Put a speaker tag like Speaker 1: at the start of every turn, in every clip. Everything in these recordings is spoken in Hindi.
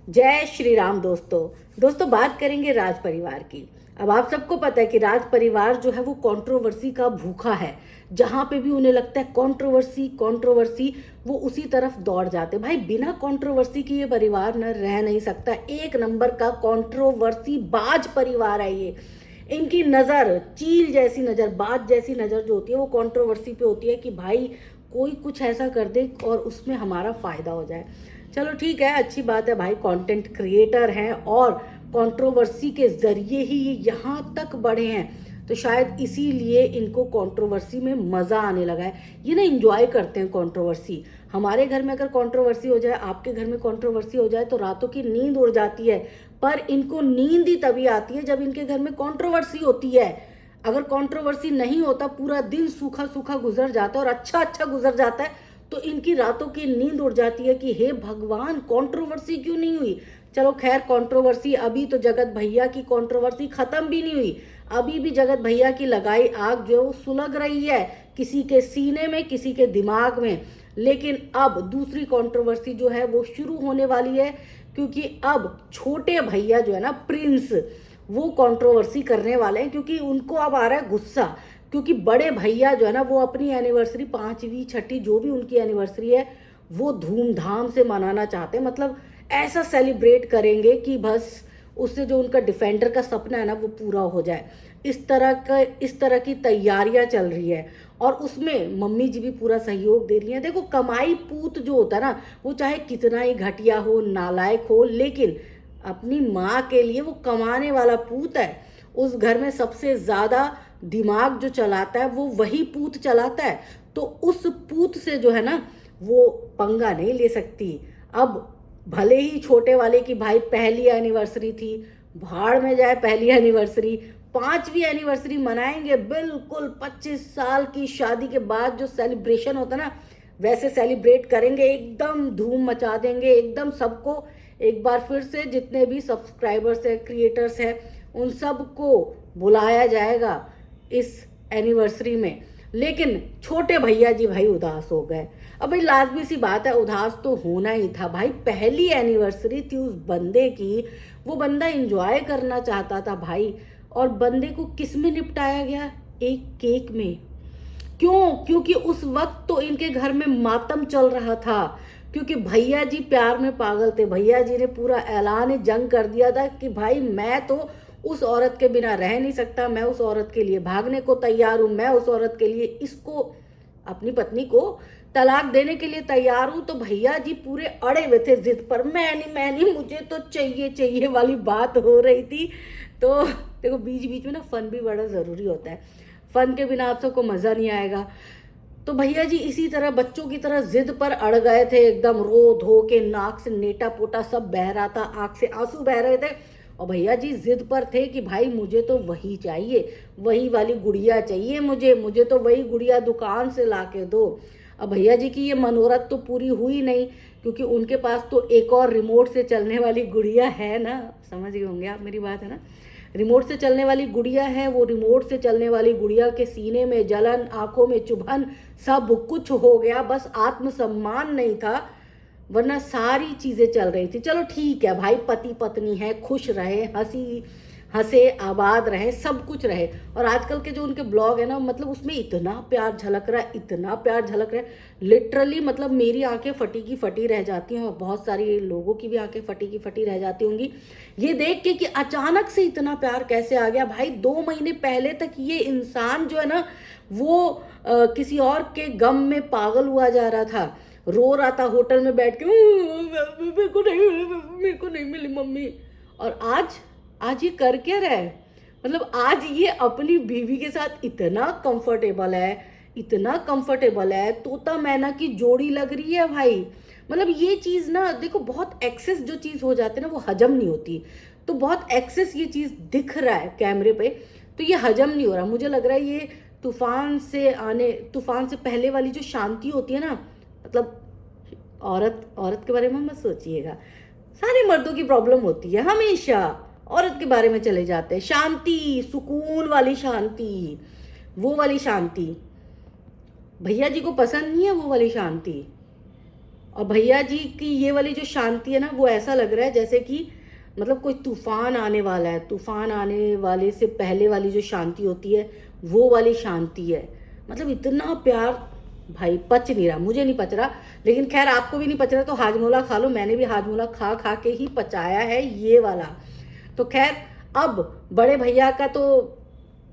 Speaker 1: जय श्री राम। दोस्तों बात करेंगे राज परिवार की। अब आप सबको पता है कि राज परिवार जो है वो कंट्रोवर्सी का भूखा है। जहां पे भी उन्हें लगता है कंट्रोवर्सी कंट्रोवर्सी, वो उसी तरफ दौड़ जाते। भाई बिना कंट्रोवर्सी के ये परिवार न रह नहीं सकता। एक नंबर का कंट्रोवर्सी बाज परिवार है ये। इनकी नज़र चील जैसी नज़र, बाज जैसी नज़र जो होती है वो कंट्रोवर्सी पे होती है कि भाई कोई कुछ ऐसा कर दे और उसमें हमारा फ़ायदा हो जाए। चलो ठीक है, अच्छी बात है भाई, कंटेंट क्रिएटर हैं और कंट्रोवर्सी के ज़रिए ही ये यहाँ तक बढ़े हैं, तो शायद इसीलिए इनको कंट्रोवर्सी में मज़ा आने लगा है। ये ना इंजॉय करते हैं कंट्रोवर्सी। हमारे घर में अगर कंट्रोवर्सी हो जाए, आपके घर में कंट्रोवर्सी हो जाए तो रातों की नींद उड़ जाती है। पर इनको नींद ही तभी आती है जब इनके घर में कंट्रोवर्सी होती है। अगर कंट्रोवर्सी नहीं होता, पूरा दिन सूखा सूखा गुजर जाता है और अच्छा गुजर जाता है, तो इनकी रातों की नींद उड़ जाती है कि हे भगवान कंट्रोवर्सी क्यों नहीं हुई। चलो खैर, कंट्रोवर्सी अभी तो जगत भैया की कंट्रोवर्सी खत्म भी नहीं हुई। अभी भी जगत भैया की लगाई आग जो सुलग रही है, किसी के सीने में किसी के दिमाग में। लेकिन अब दूसरी कंट्रोवर्सी जो है वो शुरू होने वाली है, क्योंकि अब छोटे भैया जो है ना, प्रिंस, वो कंट्रोवर्सी करने वाले हैं। क्योंकि उनको अब आ रहा है गुस्सा, क्योंकि बड़े भैया जो है ना वो अपनी एनिवर्सरी, 5वीं 6ठी जो भी उनकी एनिवर्सरी है, वो धूमधाम से मनाना चाहते हैं। मतलब ऐसा सेलिब्रेट करेंगे कि बस उससे जो उनका डिफेंडर का सपना है ना वो पूरा हो जाए। इस तरह की तैयारियां चल रही है और उसमें मम्मी जी भी पूरा सहयोग दे रही हैं। देखो, कमाई पूत जो होता है ना, वो चाहे कितना ही घटिया हो, नालायक हो, लेकिन अपनी माँ के लिए वो कमाने वाला पूत है। उस घर में सबसे ज़्यादा दिमाग जो चलाता है वो वही पूत चलाता है। तो उस पूत से जो है ना वो पंगा नहीं ले सकती। अब भले ही छोटे वाले की भाई पहली एनिवर्सरी थी, भाड़ में जाए पहली एनिवर्सरी, 5वीं एनिवर्सरी मनाएंगे बिल्कुल 25 साल की शादी के बाद जो सेलिब्रेशन होता है ना, वैसे सेलिब्रेट करेंगे, एकदम धूम मचा देंगे, एकदम सबको एक बार फिर से जितने भी सब्सक्राइबर्स हैं, क्रिएटर्स हैं, उन सबको बुलाया जाएगा इस एनिवर्सरी में। लेकिन छोटे भैया जी भाई उदास हो गए। अब भाई लाजमी सी बात है, उदास तो होना ही था भाई। पहली एनिवर्सरी थी उस बंदे की, वो बंदा एंजॉय करना चाहता था भाई, और बंदे को किस में निपटाया गया? एक केक में। क्यों? क्योंकि उस वक्त तो इनके घर में मातम चल रहा था, क्योंकि भैया जी प्यार में पागल थे। भैया जी ने पूरा ऐलान जंग कर दिया था कि भाई मैं तो उस औरत के बिना रह नहीं सकता, मैं उस औरत के लिए भागने को तैयार हूँ, मैं उस औरत के लिए, इसको, अपनी पत्नी को तलाक देने के लिए तैयार हूँ। तो भैया जी पूरे अड़े हुए थे जिद पर, मैं नहीं, मुझे तो चाहिए चाहिए वाली बात हो रही थी। तो देखो, बीच बीच में ना फन भी बड़ा ज़रूरी होता है। फन के बिना आप सबको मज़ा नहीं आएगा। तो भैया जी इसी तरह बच्चों की तरह जिद पर अड़ गए थे, एकदम रो धो के नाक से नेटा पोटा सब बह रहा था, आंख से आंसू बह रहे थे। और भैया जी जिद पर थे कि भाई मुझे तो वही चाहिए, वही वाली गुड़िया चाहिए, मुझे तो वही गुड़िया दुकान से ला के दो। अब भैया जी की ये मनोरथ तो पूरी हुई नहीं, क्योंकि उनके पास तो एक और रिमोट से चलने वाली गुड़िया है ना, समझ गए होंगे आप मेरी बात, है ना। रिमोट से चलने वाली गुड़िया है, वो रिमोट से चलने वाली गुड़िया के सीने में जलन, आंखों में चुभन, सब कुछ हो गया, बस आत्मसम्मान नहीं था, वरना सारी चीजें चल रही थी। चलो ठीक है भाई, पति पत्नी है, खुश रहे, हंसे आबाद रहे, सब कुछ रहे। और आजकल के जो उनके ब्लॉग है ना, मतलब उसमें इतना प्यार झलक रहा है, इतना प्यार झलक रहा है, लिटरली मतलब मेरी आंखें फटी की फटी रह जाती हैं और बहुत सारी लोगों की भी आंखें फटी की फटी रह जाती होंगी ये देख के कि अचानक से इतना प्यार कैसे आ गया। भाई 2 महीने पहले तक ये इंसान जो है ना वो किसी और के गम में पागल हुआ जा रहा था, रो रहा था होटल में बैठ के, मेरे को नहीं मिली मम्मी। और आज ये कर क्या रहा है? मतलब आज ये अपनी बीवी के साथ इतना कंफर्टेबल है, इतना कंफर्टेबल है, तोता मैना की जोड़ी लग रही है भाई। मतलब ये चीज़ ना देखो, बहुत एक्सेस जो चीज़ हो जाती है ना वो हजम नहीं होती। तो बहुत एक्सेस ये चीज़ दिख रहा है कैमरे पे, तो ये हजम नहीं हो रहा। मुझे लग रहा है ये तूफान से पहले वाली जो शांति होती है ना, मतलब औरत के बारे में मत सोचिएगा, सारे मर्दों की प्रॉब्लम होती है, हमेशा औरत के बारे में चले जाते हैं। शांति, सुकून वाली शांति, वो वाली शांति भैया जी को पसंद नहीं है, वो वाली शांति। और भैया जी की ये वाली जो शांति है ना, वो ऐसा लग रहा है जैसे कि मतलब कोई तूफान आने वाला है, तूफान आने वाले से पहले वाली जो शांति होती है वो वाली शांति है। मतलब इतना प्यार भाई, पच नहीं रहा, मुझे नहीं पच रहा। लेकिन खैर आपको भी नहीं पच रहा तो हाजमोला खा लो, मैंने भी हाजमोला खा खा के ही पचाया है ये वाला। तो खैर अब बड़े भैया का तो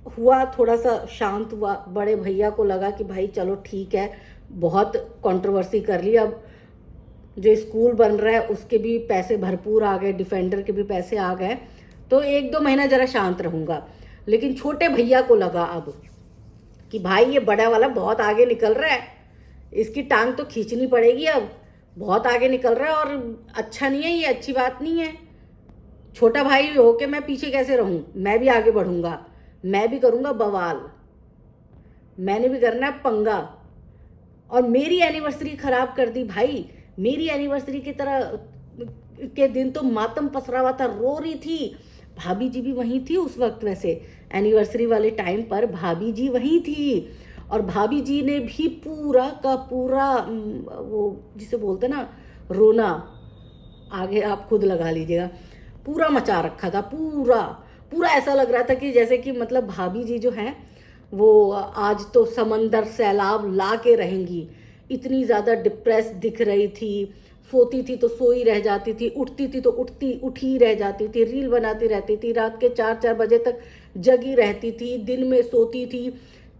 Speaker 1: हुआ, थोड़ा सा शांत हुआ। बड़े भैया को लगा कि भाई चलो ठीक है, बहुत कंट्रोवर्सी कर ली, अब जो स्कूल बन रहा है उसके भी पैसे भरपूर आ गए, डिफेंडर के भी पैसे आ गए, तो 1-2 महीना ज़रा शांत रहूँगा। लेकिन छोटे भैया को लगा अब कि भाई ये बड़ा वाला बहुत आगे निकल रहा है, इसकी टांग तो खींचनी पड़ेगी, अब बहुत आगे निकल रहा है और अच्छा नहीं है, ये अच्छी बात नहीं है। छोटा भाई होके मैं पीछे कैसे रहूं, मैं भी आगे बढ़ूंगा, मैं भी करूंगा बवाल, मैंने भी करना है पंगा। और मेरी एनिवर्सरी खराब कर दी भाई, मेरी एनिवर्सरी की तरह के दिन तो मातम पसरा हुआ था, रो रही थी। भाभी जी भी वहीं थी उस वक्त, वैसे एनिवर्सरी वाले टाइम पर भाभी जी वहीं थी। और भाभी जी ने भी पूरा का पूरा वो जिसे बोलते ना रोना, आगे आप खुद लगा लीजिएगा, पूरा मचा रखा था, पूरा पूरा ऐसा लग रहा था कि जैसे कि मतलब भाभी जी जो हैं वो आज तो समंदर सैलाब ला के रहेंगी। इतनी ज़्यादा डिप्रेस दिख रही थी, सोती थी तो सोई रह जाती थी, उठती थी तो उठी रह जाती थी, रील बनाती रहती थी, रात के 4-4 बजे तक जगी रहती थी, दिन में सोती थी,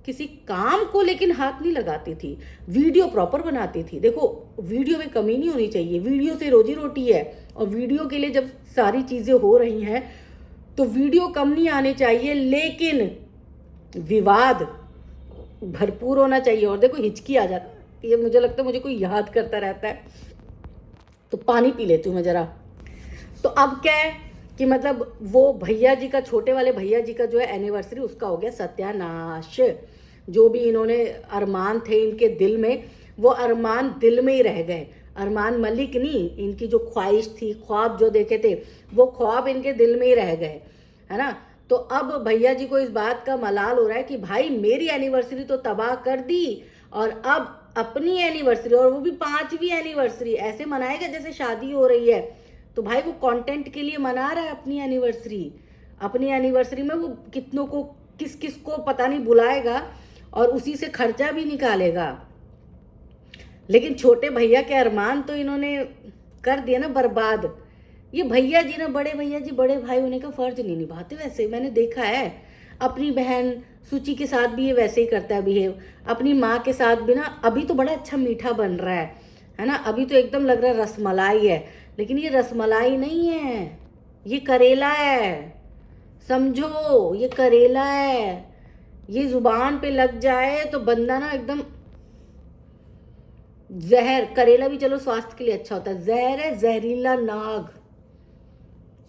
Speaker 1: किसी काम को लेकिन हाथ नहीं लगाती थी, वीडियो प्रॉपर बनाती थी। देखो वीडियो में कमी नहीं होनी चाहिए, वीडियो से रोजी रोटी है, और वीडियो के लिए जब सारी चीज़ें हो रही हैं तो वीडियो कम नहीं आने चाहिए, लेकिन विवाद भरपूर होना चाहिए। और देखो हिचकी आ जाती है, मुझे लगता है मुझे कोई याद करता रहता है, तो पानी पी लेती हूँ मैं ज़रा। तो अब क्या है कि मतलब वो भैया जी का, छोटे वाले भैया जी का जो है एनिवर्सरी, उसका हो गया सत्यानाश। जो भी इन्होंने अरमान थे इनके दिल में, वो अरमान दिल में ही रह गए। अरमान मलिक नहीं, इनकी जो ख्वाहिश थी, ख्वाब जो देखे थे, वो ख्वाब इनके दिल में ही रह गए, है ना। तो अब भैया जी को इस बात का मलाल हो रहा है कि भाई मेरी एनिवर्सरी तो तबाह कर दी, और अब अपनी एनिवर्सरी, और वो भी 5वीं एनिवर्सरी ऐसे मनाएगा जैसे शादी हो रही है। तो भाई वो कंटेंट के लिए मना रहा है अपनी एनिवर्सरी। अपनी एनिवर्सरी में वो कितनों को, किस किस को पता नहीं बुलाएगा, और उसी से खर्चा भी निकालेगा। लेकिन छोटे भैया के अरमान तो इन्होंने कर दिया ना बर्बाद। ये भैया जी ना, बड़े भैया जी बड़े भाई होने का फर्ज नहीं निभाते। वैसे मैंने देखा है, अपनी बहन सूची के साथ भी ये वैसे ही करता है बिहेव, अपनी माँ के साथ भी ना। अभी तो बड़ा अच्छा मीठा बन रहा है ना, अभी तो एकदम लग रहा है रसमलाई है, लेकिन ये रसमलाई नहीं है, ये करेला है, समझो, ये करेला है। ये जुबान पे लग जाए तो बंदा ना एकदम जहर, करेला भी चलो स्वास्थ्य के लिए अच्छा होता है, जहर है, जहरीला नाग,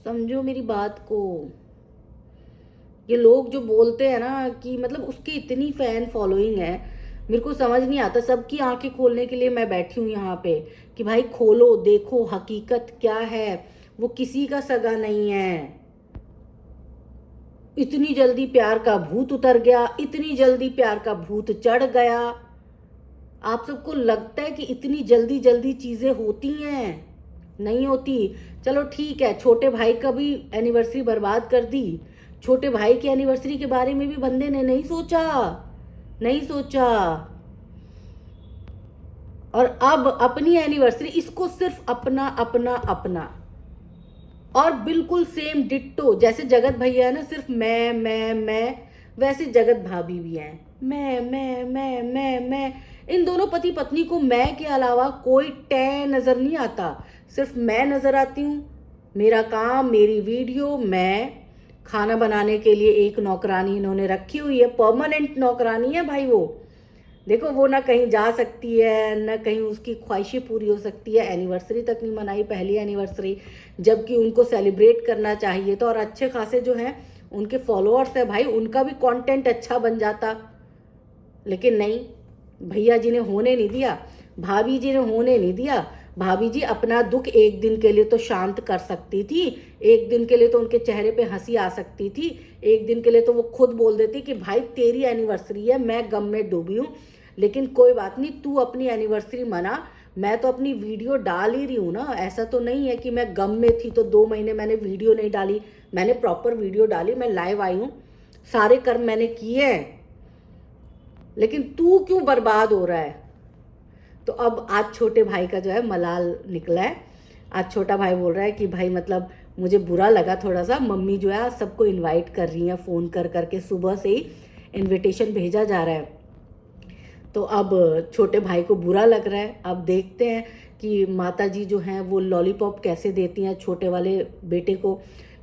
Speaker 1: समझो मेरी बात को। ये लोग जो बोलते हैं ना कि मतलब उसकी इतनी फैन फॉलोइंग है, मेरे को समझ नहीं आता। सबकी आंखें खोलने के लिए मैं बैठी हूँ यहाँ पे कि भाई खोलो, देखो हकीकत क्या है। वो किसी का सगा नहीं है। इतनी जल्दी प्यार का भूत उतर गया, इतनी जल्दी प्यार का भूत चढ़ गया। आप सबको लगता है कि इतनी जल्दी जल्दी चीज़ें होती हैं? नहीं होती। चलो ठीक है, छोटे भाई का भी एनिवर्सरी बर्बाद कर दी। छोटे भाई की एनिवर्सरी के बारे में भी बंदे ने नहीं सोचा, नहीं सोचा। और अब अपनी एनिवर्सरी, इसको सिर्फ अपना अपना अपना, और बिल्कुल सेम डिट्टो जैसे जगत भैया है ना, सिर्फ मैं, वैसे जगत भाभी भी हैं, मैं। इन दोनों पति पत्नी को मैं के अलावा कोई टै नज़र नहीं आता, सिर्फ मैं नज़र आती हूँ। मेरा काम, मेरी वीडियो, मैं। खाना बनाने के लिए एक नौकरानी इन्होंने रखी हुई है, परमानेंट नौकरानी है भाई वो। देखो वो ना कहीं जा सकती है, ना कहीं उसकी ख्वाहिशें पूरी हो सकती है। एनिवर्सरी तक नहीं मनाई, पहली एनिवर्सरी, जबकि उनको सेलिब्रेट करना चाहिए था। और अच्छे खासे जो हैं उनके फॉलोअर्स है भाई, उनका भी कंटेंट अच्छा बन जाता। लेकिन नहीं, भैया जी ने होने नहीं दिया, भाभी जी ने होने नहीं दिया। भाभी जी अपना दुख एक दिन के लिए तो शांत कर सकती थी, एक दिन के लिए तो उनके चेहरे पे हंसी आ सकती थी, एक दिन के लिए तो वो खुद बोल देती कि भाई तेरी एनिवर्सरी है, मैं गम में डूबी हूँ, लेकिन कोई बात नहीं, तू अपनी एनिवर्सरी मना, मैं तो अपनी वीडियो डाल ही रही हूँ ना, ऐसा तो नहीं है कि मैं गम में थी तो 2 महीने मैंने वीडियो नहीं डाली। मैंने प्रॉपर वीडियो डाली, मैं लाइव आई हूँ, सारे कर्म मैंने किए हैं। लेकिन तू क्यों बर्बाद हो रहा है? तो अब आज छोटे भाई का जो है मलाल निकला है। आज छोटा भाई बोल रहा है कि भाई मतलब मुझे बुरा लगा थोड़ा सा, मम्मी जो है आज सबको इनवाइट कर रही हैं, फ़ोन कर करके सुबह से ही इनविटेशन भेजा जा रहा है। तो अब छोटे भाई को बुरा लग रहा है। अब देखते हैं कि माता जी जो हैं वो लॉलीपॉप कैसे देती हैं छोटे वाले बेटे को,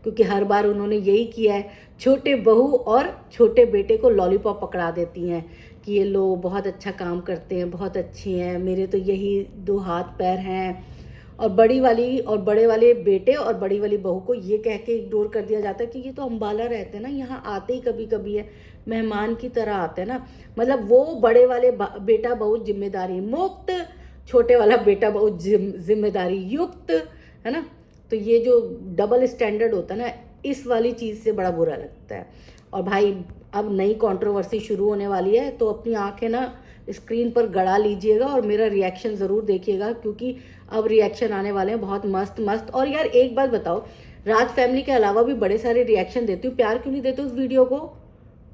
Speaker 1: क्योंकि हर बार उन्होंने यही किया है, छोटे बहू और छोटे बेटे को लॉलीपॉप पकड़ा देती हैं कि ये लो बहुत अच्छा काम करते हैं, बहुत अच्छी हैं, मेरे तो यही 2 हाथ पैर हैं। और बड़ी वाली और बड़े वाले बेटे और बड़ी वाली बहू को ये कह के इग्नोर कर दिया जाता है कि ये तो अम्बाला रहते हैं ना, यहाँ आते ही कभी कभी है, मेहमान की तरह आते हैं ना। मतलब वो बड़े वाले बेटा बहू जिम्मेदारी मुक्त, छोटे वाला बेटा बहू जिम्मेदारी युक्त, है ना। तो ये जो डबल स्टैंडर्ड होता है ना, इस वाली चीज़ से बड़ा बुरा लगता है। और भाई अब नई कंट्रोवर्सी शुरू होने वाली है, तो अपनी आंखें ना स्क्रीन पर गड़ा लीजिएगा और मेरा रिएक्शन ज़रूर देखिएगा, क्योंकि अब रिएक्शन आने वाले हैं बहुत मस्त मस्त। और यार एक बात बताओ, राज फैमिली के अलावा भी बड़े सारे रिएक्शन देती हूँ, प्यार क्यों नहीं देते उस वीडियो को?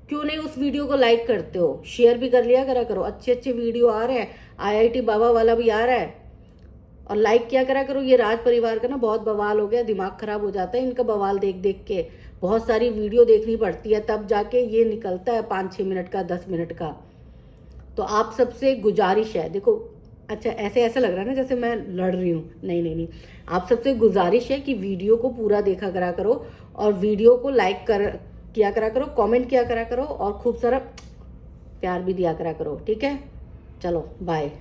Speaker 1: क्यों नहीं उस वीडियो को लाइक करते हो? शेयर भी कर लिया करा करो, अच्छे अच्छे वीडियो आ रहे हैं, IIT बाबा वाला भी आ रहा है, और लाइक किया करा करो। ये राज परिवार का ना बहुत बवाल हो गया, दिमाग खराब हो जाता है इनका बवाल देख देख के। बहुत सारी वीडियो देखनी पड़ती है तब जाके ये निकलता है 5-6 मिनट का, 10 मिनट का। तो आप सबसे गुजारिश है, देखो अच्छा ऐसे ऐसा लग रहा है ना जैसे मैं लड़ रही हूँ, नहीं नहीं नहीं, आप सबसे गुजारिश है कि वीडियो को पूरा देखा करा करो, और वीडियो को लाइक किया करा करो, कमेंट किया करा करो, और खूब सारा प्यार भी दिया करा करो, ठीक है? चलो बाय।